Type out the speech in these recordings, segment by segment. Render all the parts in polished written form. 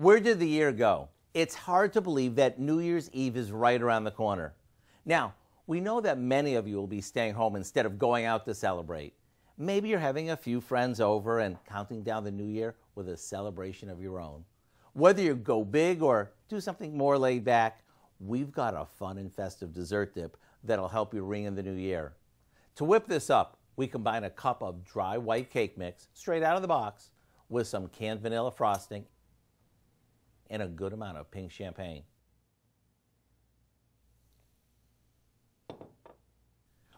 Where did the year go? It's hard to believe that New Year's Eve is right around the corner. Now, we know that many of you will be staying home instead of going out to celebrate. Maybe you're having a few friends over and counting down the new year with a celebration of your own. Whether you go big or do something more laid back, we've got a fun and festive dessert dip that'll help you ring in the new year. To whip this up, we combine a cup of dry white cake mix, straight out of the box, with some canned vanilla frosting and a good amount of pink champagne.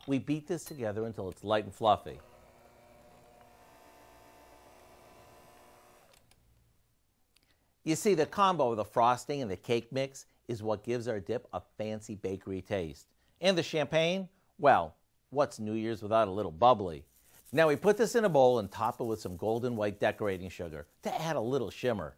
We beat this together until it's light and fluffy. You see, the combo of the frosting and the cake mix is what gives our dip a fancy bakery taste. And the champagne, well, what's New Year's without a little bubbly? Now we put this in a bowl and top it with some golden white decorating sugar to add a little shimmer.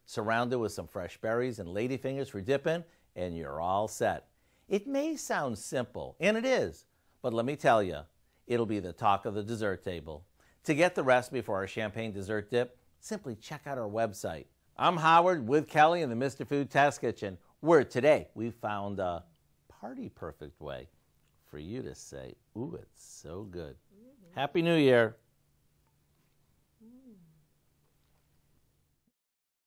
Surround it with some fresh berries and ladyfingers for dipping, and you're all set. It may sound simple, and it is, but let me tell you, it'll be the talk of the dessert table. To get the recipe for our champagne dessert dip, simply check out our website. I'm Howard with Kelly in the Mr. Food Test Kitchen, where today we found a party-perfect way for you to say, ooh, it's so good. Happy New Year.